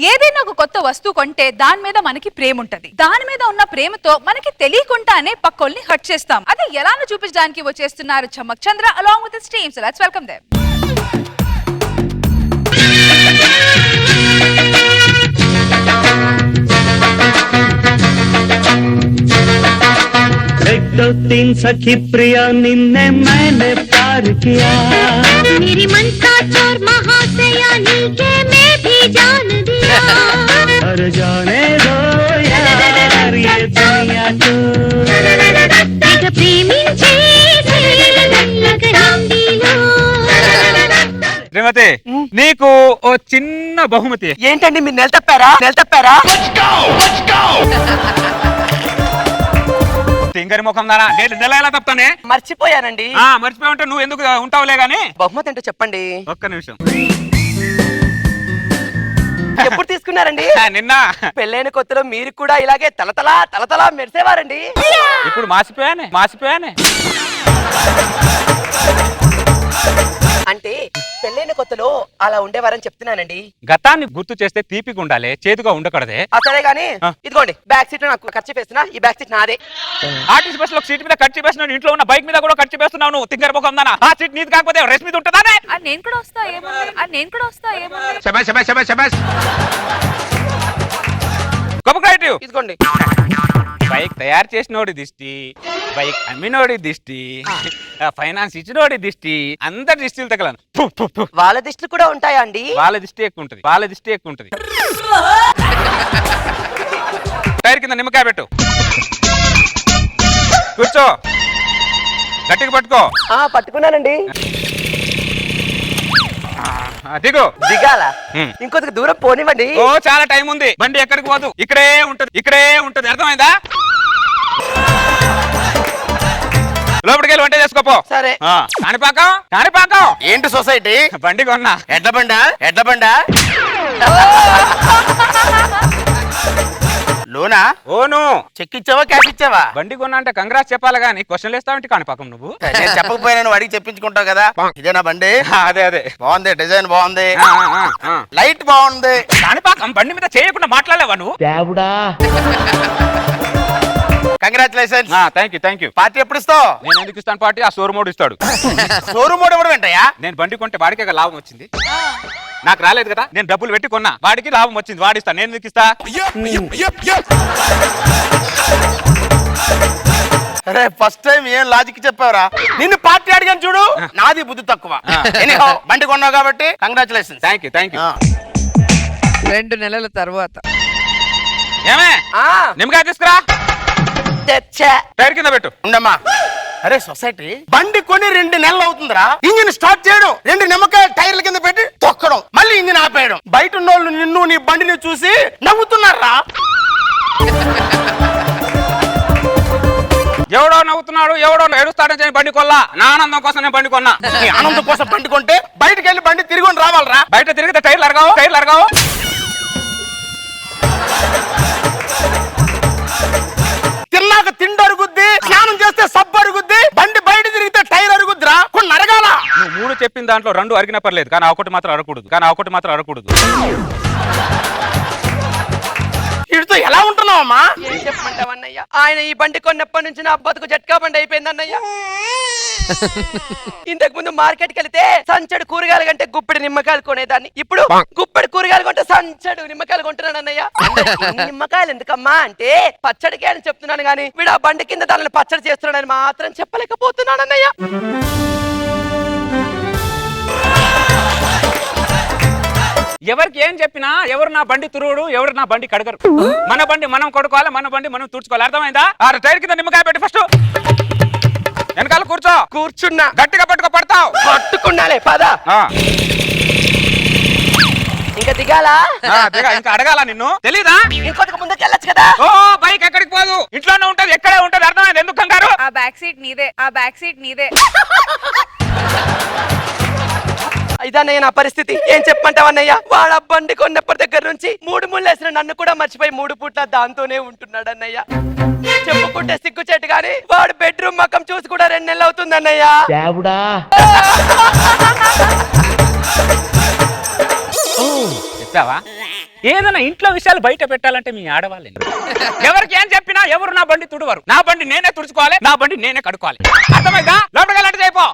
ఏదైనా ఒక కొత్త వస్తువు కొంటే దాని మీద మనకి ప్రేమ ఉంటది. దాని మీద ఉన్న ప్రేమతో మనకి తెలియకుండానే పక్కోల్ని హర్ట్ చేస్తాం. అది ఎలానో చూపించడానికి వచ్చేస్తున్నారు చమ్మక్ చంద్ర along with his team. So let's welcome them. एक दो तीन सखी प्रिया निन्ने मैंने प्यार किया, मेरी मन का चोर महाशया नीके मैं भी जान दिया, और जाने दो यार ये दुनिया को एक प्रेमिंचे लग हिंदीलो. శ్రీమతి నీకు ఓ చిన్న బహుమతి. ఏంటండి మీరు నెల తప్పారా తింగరి ముఖం దానా నెల ఎలా తప్పుతానే? మర్చిపోయానండి. మర్చిపోయి ఉంటే నువ్వు ఎందుకు ఉంటావులే గాని. బహుమతి ఏంటో చెప్పండి. ఒక్క నిమిషం. ఎప్పుడు తీసుకున్నారండి? నిన్న. పెళ్ళైన కొత్తలో మీరు కూడా ఇలాగే తలతలా మెరిసేవారండి. ఇప్పుడు మాసిపోయానే. అంటే పెళ్ళైన కొత్తలో అలా ఉండేవారని చెప్తున్నానండి. గతాన్ని గుర్తు చేస్తే తీపిగా ఉండాలి, చేదుగా ఉండకూడదే. సరే గానీ ఇదిగోండి బ్యాక్ సీట్ నాకు ఖర్చు వేస్తున్నా. ఈ బ్యాక్ సీట్ నాదే. ఆర్టీసీ బస్ లో సీట్ మీద ఖర్చు వేస్తున్నావు, ఇంట్లో ఉన్న బైక్ మీద కూడా ఖర్చు వేస్తున్నావు. నువ్వు తింగరి ముఖం దానా. ఆ సీట్ నీది కాకపోతే రెస్ట్ మీద ఉంటుందా? నేను కూడా వస్తా ఏమన్నా. శబాష్. కోపరేటివ్. ఇదిగోండి. బైక్ తయారు చేసినోడి దిష్టి, బైక్ అమ్మినోడి దిష్టి, ఫైనాన్స్ ఇచ్చినోడి దిష్టి, అందరి దిష్టిలు తగలను. వాళ్ళ దిష్టిలు కూడా ఉంటాయా అండి? వాళ్ళ దిష్టి ఎక్కువ ఉంటది. టైర్ కింద నిమ్మకాయ పెట్టు, కూర్చో, గట్టిగా పట్టుకో. పట్టుకున్నానండి. దిగాల ఇంకొంత దూరం పోనివ్వండి. ఓ చాలా టైం ఉంది. బండి ఎక్కడికి పోదు, ఇక్కడే ఉంటది. అర్థమైందా? లోపలికి వెళ్ళి వంట చేసుకోపో. సరే. కాణిపాకం. ఏంటి సొసైటీ? బండి కొన్నా. ఎడ్ల బండా లోనా? ఓను. చెక్ ఇచ్చావా క్యాష్ ఇచ్చావా? బండి కొన్నా అంటే కంగ్రాట్స్ చెప్పాలి గానీ క్వశ్చన్లు వేస్తావంటే కాణిపాకం నువ్వు. నేను చెప్పకపోయినా నువ్వు అడిగి చెప్పించుకుంటావు కదా. ఇదేనా బండి? అదే బాగుంది, డిజైన్ బాగుంది, లైట్ బాగుంది. కాణిపాకం బండి మీద చేయకుండా మాట్లాడలేవా నువ్వు? కంగ్రాచులేషన్స్. Thank you. పార్టీ ఎప్పుడు ఇస్తావు? నేను ఎందుకు ఇస్తాను పార్టీ? ఆ షోరూమోడు ఇస్తాడు. షోరూమ్ ఎవడు వెంటయ్యా? నేను బండి కొంటే వాడికే లాభం వచ్చింది, నాకు రాలేదు కదా. నేను డబ్బులు పెట్టి కొన్నా, వాడికి లాభం వచ్చింది, వాడిస్తా. నేను ఎందుకు ఇస్తా? అరే ఫస్ట్ టైం ఏం లాజిక్ చెప్పావురా. నిన్ను పార్టీ అడిగాను చూడు, నాది బుద్ధి తక్కువ. బండి కొన్నావు కాబట్టి కంగ్రాచులేషన్స్. Thank you. 2 నెలల తర్వాత ఏమే నిమ్మకాయ తీసుకురా, టైర్ కింద పెట్టు. ఉండమ్మా. అరే సొసైటీ, బండి కొని 2 నెలలు అవుతుందిరా. ఇంజిన్ స్టార్ట్ చేయడం, 2 నిమ్మకాయలు టైర్ల కింద పెట్టి తొక్కడం, మళ్ళీ ఇంజిన్ ఆపేయడం. బయట ఉన్నోళ్ళు నిన్ను నీ బండిని చూసి నవ్వుతున్నారా? ఎవడో నవ్వుతున్నాడు, ఎవడో ఏడుస్తాడని బండి కొల్లా. నా ఆనందం కోసం నేను బండి కొన్నా. నీ ఆనందం కోసం బండి కొంటే బయటకు వెళ్ళి బండి తిరిగి రావాలరా. బయట తిరిగితే టైర్లు అరగావు. తిన్నాక తిండి అరుగుద్ది, స్నానం చేస్తే సబ్బు అరుగుద్ది, బండి బయట తిరిగితే టైర్ అరుగుద్దిరా. కొన్ని అరగాల. నువ్వు 3 చెప్పిన దాంట్లో 2 అరిగినా పర్లేదు, కానీ ఒకటి మాత్రం అరగకూడదు. వీడితో ఎలా ఉంటున్నావమ్మా? ఏం చెప్పమంటావన్నయ్య? ఆయన ఈ బండి కొన్నప్పటి నుంచి నా బతుకు జట్కా బండి అయిపోయింది అన్నయ్య. ఇంతకు ముందు మార్కెట్ కి వెళ్తే సంచడు కూరగాయలు కంటే గుప్పెడు నిమ్మకాయలు కొనేదాన్ని. ఇప్పుడు గుప్పెడు కూరగాయలు కొంటే సంచడు నిమ్మకాయలు కొంటున్నాను అన్నయ్య. నిమ్మకాయలు ఎందుకమ్మా అంటే పచ్చడికి అని చెప్తున్నాను గానీ వీడు ఆ బండి కింద దానిని పచ్చడి చేస్తున్నాడని మాత్రం చెప్పలేకపోతున్నాను అన్నయ్య. ఎవరికి ఏం చెప్పినా ఎవరు నా బండి తురువుడు, ఎవరు నా బండి కడగరు. మన బండి మనం కొడుకోవాలి, మన బండి మనం తుడుచుకోవాలి. అర్థమైందా? టైర్ కింద నిమ్మకాయ పెట్టి ఫస్ట్ వెనకాల కూర్చున్నా. గట్టిగా పట్టుకోపడతావు. పట్టుకున్నాలే పద. ఇంకా దిగాలా? ఇంకా అడగాల నిన్ను? తెలీదా? ఇంకొక ముందుకు వెళ్ళొచ్చు కదా. ఓ బైక్ ఎక్కడికి పోదు, ఇంట్లోనే ఉంటది, ఎక్కడే ఉంటది. అర్థమైంది? ఎందుకు కంగారు? ఆ బ్యాక్ సీట్ నీదే. ఇదన్నయ్య నా పరిస్థితి. ఏం చెప్పమంటావన్నయ్య? వాడు బండి కొన్నప్పటి దగ్గర నుంచి 3 ముళ్ళేసిన నన్ను కూడా మర్చిపోయి 3 పూట్ల దాంతోనే ఉంటున్నాడు అన్నయ్య. చెప్పుకుంటే సిగ్గుచేటు గాని వాడు బెడ్రూమ్ మకం చూసి కూడా 2 నెలలు అవుతుంది అన్నయ్య. చెప్పావా? ఏదైనా ఇంట్లో విషయాలు బయట పెట్టాలంటే మీ ఆడవాళ్ళే. ఎవరికి ఏం చెప్పినా ఎవరు నా బండి తుడవరు. నా బండి నేనే తుడుచుకోవాలి, నా బండి నేనే కడుకోవాలి. అర్థమైందా? లోపలికి అయిపో.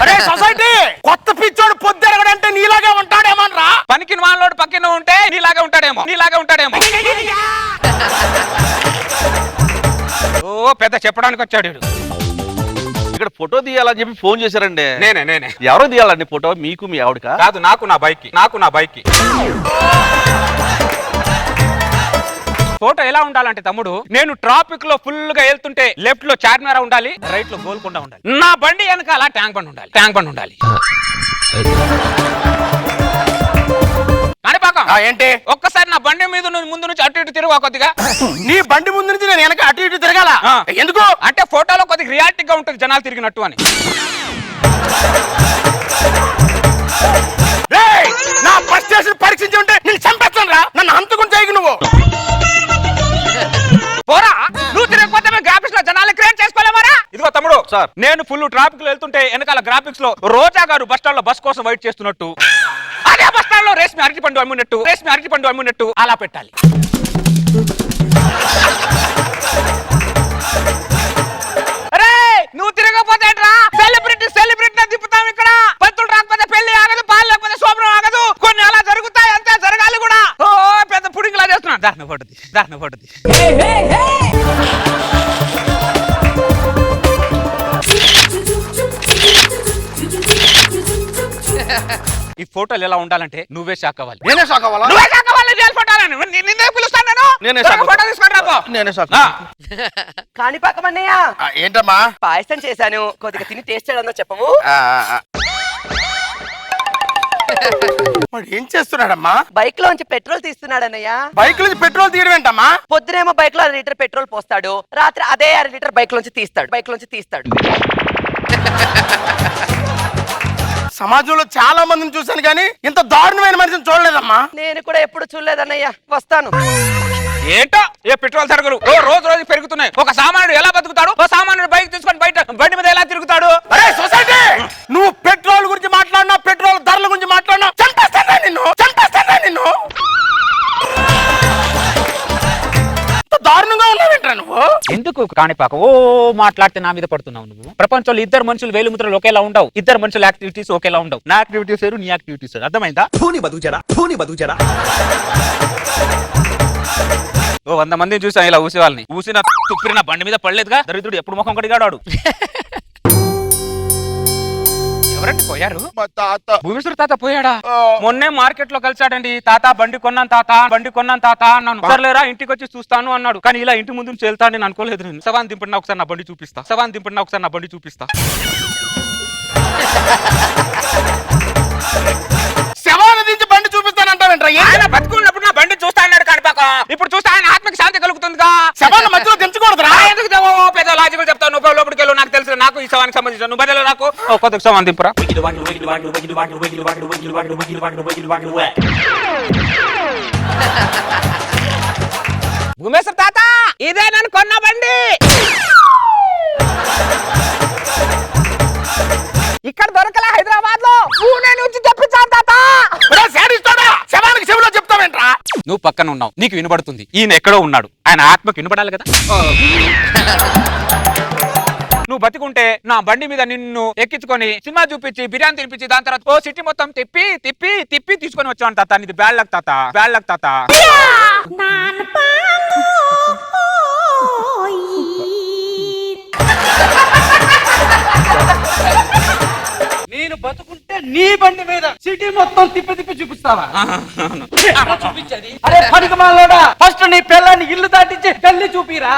అరే సొసైటీ, కొత్త పిచ్చోడు పొద్దురగడంటే నీలాగా ఉంటాడేమోనరా. పనికి వాళ్ళోడు పక్కన ఉంటే నీలాగా ఉంటాడేమో, నీలాగా ఉంటాడేమో. ఓ పెద్ద చెప్పడానికి వచ్చాడు వీడు. ఇక్కడ ఫోటో తీయాలని చెప్పి ఫోన్ చేశారండి. నేనే ఎవరో తీయాలండి ఫోటో? మీకు మీ ఆవిడకా? కాదు, నాకు నా బైక్ ఫోటో ఎలా ఉండాలంటే తమ్ముడు, నేను ట్రాఫిక్ లో ఫుల్ గా వెళ్తుంటే లెఫ్ట్ లో చార్మినార్ ఉండాలి, రైట్ లో గోల్కొండ ఉండాలి. నా బండి వెనకాల ట్యాంక్ బండ్ ఉండాలి. ఏంటి? ఒక్కసారి నా బండి మీద ముందు నుంచి అటు ఇటు తిరుగు కొద్దిగా. నీ బండి ముందు నుంచి నేను వెనక అటు ఇటు తిరగాల? ఎందుకు అంటే ఫోటోలో కొద్దిగా రియాలిటీగా ఉంటుంది, జనాలు తిరిగినట్టు అని. నా బస్ స్టేషన్ పరీక్షించి ఉంటే నేను చంపేస్తాను రా. నన్ను హంతకుని చేయకు నువ్వు. పోరా, నువ్వు తిరగకపోతే మేము గ్రాఫిక్స్ లో జనాలు క్రియేట్ చేసుకోలేమరా? ఇదిగో తమ్ముడు సార్, నేను ఫుల్ ట్రాఫిక్ లో వెళ్తుంటే వెనకాల గ్రాఫిక్స్ లో రోజా గారు బస్ స్టాండ్ లో బస్ కోసం వెయిట్ చేస్తున్నట్టు, అదే బస్ స్టాండ్ లో రేష్మి అరటిపండు అమ్మునట్టు అలా పెట్టాలి. అరే నువ్వు తిరగకపోతే సెలబ్రిటీ తిప్పుతాం ఇక్కడ. పంతులు రాకపోతే పెళ్లి ఆగదు, పాలు లేకపోతే శోభనం ఆగదు. కొన్ని అలా జరుగుతాయి, అంతే జరగాలి కూడా. ఓ పెద్ద పుడింగిలా చేస్తున్నా. దారుణ పడుతుంది. ఈ ఫోటోలు ఎలా ఉండాలంటే నువ్వే షాక్ అవ్వాలి. నేనే షాక్ అవ్వాలా? నువ్వే షాక్ అవ్వాలి. జైలు ఫోటోలని నిన్నే పిలుస్తాను నేను. నేనే షాక్ ఫోటో తీసుకొని రాపో. నేనే షాక్. కాని పక్కమన్నయ్య, ఏంటమ్మా? పాయసం చేశాను, కొద్దిగా తిని టేస్ట్ చేయడంలో చెప్పము. వాడు ఏం చేస్తున్నాడమ్మా? బైక్ లోంచి పెట్రోల్ తీస్తున్నాడన్నయ్య. బైక్ నుంచి పెట్రోల్ తీయడం ఏంటమ్మా? పొద్దునేమో బైక్ లో 1 లీటర్ పెట్రోల్ పోస్తాడు, రాత్రి అదే 1 లీటర్ బైక్ లోంచి తీస్తాడు. సమాజంలో చాలా మందిని చూశాను కానీ ఇంత దారుణమైన మనిషిని చూడలేదమ్మా. నేను కూడా ఎప్పుడు చూడలేదన్నయ్య. వస్తాను. ఏంటో ఏ పెట్రోల్ సరుకులు రోజు పెరుగుతున్నాయి. ఒక సామాన్యుడు ఎలా బతుకుతాడు? ఒక సామాన్యుడు బైక్ తీసుకొని బయట బండి మీద ఎలా తిరుగుతాడు? అరే సొసైటీ, నువ్వు పెట్రోల్ గురించి మాట్లాడినా, పెట్రోల్ ధరల గురించి మాట్లాడినా చంపేస్తానా నిన్ను. దారుణంగా ఉన్నావేంట్రా నువ్వు? ఎందుకు కాణిపాక ఓ మాట్లాడితే నా మీద పడుతున్నావు నువ్వు? ప్రపంచంలో ఇద్దరు మనుషులు వేలుముద్రలు ఒకేలా ఉండవు, ఇద్దరు మనుషుల యాక్టివిటీస్ ఒకేలా ఉండవు. నా యాక్టివిటీస్ వేరు, నీ యాక్టివిటీస్ వేరు. అర్థమైందా? ఓ 100 మందిని చూసాను ఇలా ఊసే వాళ్ళని. ఊసిన తుప్పిన బండి మీద పడలేదుగా. దరిద్రుడు ఎప్పుడు ముఖం కడిగాడు. ఎవరండి పోయారు? మా తాత. భూమేశ్వర తాత పోయాడా? మొన్నే మార్కెట్ లో కలిసాడండి. తాత బండి కొన్నాను తాత అన్నాను. సర్లేరా ఇంటికి వచ్చి చూస్తాను అన్నాడు. కానీ ఇలా ఇంటి ముందు నుంచి వెళ్తాను నేను అనుకోలేదు. నేను సవాన్ దింపడినా ఒకసారి నా బండి చూపిస్తా. శవాన్ని దించి బండి చూపిస్తానంటావేంట్రా? ఆయన బతుకున్నప్పుడు నా బండి చూస్తా అన్నాడు కాణిపాక. ఇప్పుడు చూస్తే ఆయన ఆత్మకి శాంతి కలుగుతుందిగా. శవాన్ని మధ్యలో దించకూడదురా. ఎందుకు పెద్ద లాజికల్ చెప్తావు నువ్వు? లోపలికి వెళ్ళు, నాకు తెలుసు. నాకు ఈ సవానికి సంబంధించిన నువ్వు బదులు నాకు కొద్దిగా సవాన్ దింపురా. భూమేశ్వర తాత, ఇదే నేను కొన్న బండి. ఇక్కడ దొరకలే హైదరాబాద్ లో. పూణే నుంచి తెప్పించాను తాత. శవానికి చెవిలో చెప్తావేంట్రా? నువ్వు పక్కన ఉన్నావు, నీకు వినబడుతుంది. ఈయన ఎక్కడో ఉన్నాడు, ఆయన ఆత్మకు వినబడాలి కదా. నువ్వు బతికుంటే నా బండి మీద నిన్ను ఎక్కించుకొని సినిమా చూపించి బిర్యానీ తినిపించి దాని తర్వాత ఓ సిటీ మొత్తం తిప్పి తీసుకొని వచ్చాను తాత. ఇది బ్యాడ్ లక్ తాత. నేను బతుకుంటే నీ బండి మీద సిటీ మొత్తం తిప్పి చూపిస్తావా? చూపించది. అరే పనికిమాలోడా, ఫస్ట్ నీ పిల్లాన్ని ఇల్లు దాటించి గల్లి చూపిరా.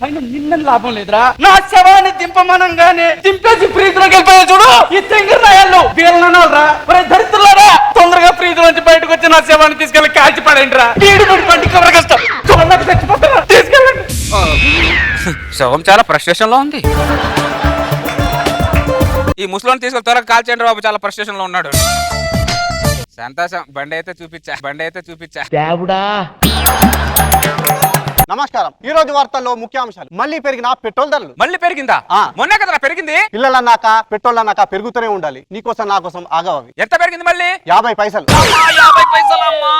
అయినా నిన్న లాభం లేదురా. నా శవాన్ని దింపమనంగానే దింపేసి ఫ్రీజ్లోకి వెళ్ళిపోయా చూడు. ఈ తెంగిరాయాలు వీళ్ళనరా. దరిద్రులారా, తొందరగా ఫ్రీజ్ నుంచి బయటకు వచ్చి నా శవాన్ని తీసుకెళ్ళి కాల్చి పడేండి రా. బండి కవర్ కష్టం చచ్చిపోతారా, తీసుకెళ్ళండి. శవం చాలా ఫ్రస్ట్రేషన్ లో ఉంది. ఈ ముసలోని తీసుకెళ్ళి త్వరగా కాల్చేయండి బాబు, చాలా ఫ్రస్ట్రేషన్ లో ఉన్నాడు. సంతోషం, బండి అయితే చూపించా. నమస్కారం. ఈ రోజు వార్తల్లో ముఖ్యాంశాలు. మళ్ళీ పెరిగిన పెట్రోల్ ధరలు. మళ్ళీ పెరిగిందా? మొన్నే కదా పెరిగింది. పిల్లలన్నాక పెట్రోల్ అన్నాక పెరుగుతూనే ఉండాలి. నీకోసం నా కోసం ఆగవవి. ఎంత పెరిగింది మళ్ళీ? 50 పైసలు. 50 పైసలు అమ్మా.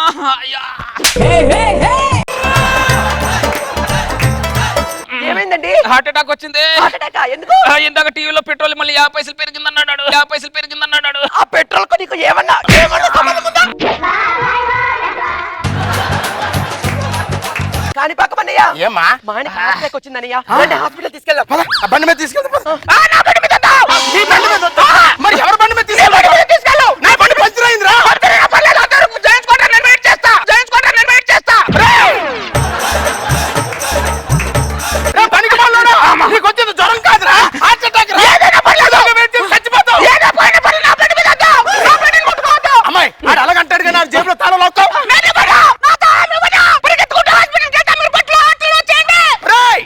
ఏమైందండి? హార్ట్ అటాక్ వచ్చింది. హార్ట్ అటాకా? ఎందుకు? ఇందాక టీవీలో పెట్రోల్ మళ్ళీ 50 పైసలు పెరిగిందన్నాడు. 50 పైసలు పెరిగిందన్నాడు. ఆ పెట్రోల్ కు నీకు ఏమన్నా సంబంధం ఉందా? కానీ పక్కమన్నయ్య, ఏమ్మా మా ఆయనకి హార్ట్ అటాక్ వచ్చిందన్నయ్య. రండి హాస్పిటల్ తీసుకెళ్దాం. పద, ఆ బండి మీద తీసుకెళ్తా పద. నా బండి మీద వద్దు. నీ బండి మీద వద్దా? మరి ఎవరి బండి మీద తీసుకెళ్ళు? నా బండి పంచర్ అయిందిరా. రే, పనికి మాలోడా. నీకు వచ్చింది జ్వరం కాదురా, హార్ట్ అటాక్ రా. చచ్చిపోతావు. అమ్మాయి ఆడు అలాగంటాడు కానీ ఆడు జేబులో తాళం లాక్తావు. రేయ్!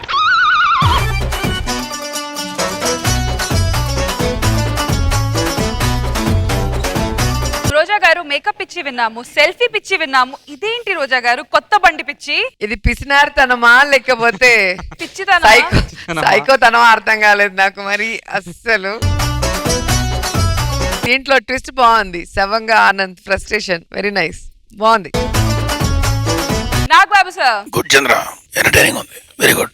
రోజా గారు మేకప్ పిచ్చి విన్నాము, సెల్ఫీ పిచ్చి విన్నాము. ఇదేంటి రోజా గారు కొత్త బండి పిచ్చి? ఇది పిసినారితనమా లేకపోతే పిచ్చితనమా? సైకోతనమా అర్థం కాలేదు నాకు మరి అస్సలు. దీంట్లో ట్విస్ట్ బాగుంది. శవంగా ఆనంద్ ఫ్రస్ట్రేషన్ వెరీ నైస్, బాగుంది. నాగ్ బాబు సార్ గుడ్ చంద్ర, ఎంటర్టైనింగ్ ఉంది, వెరీ గుడ్.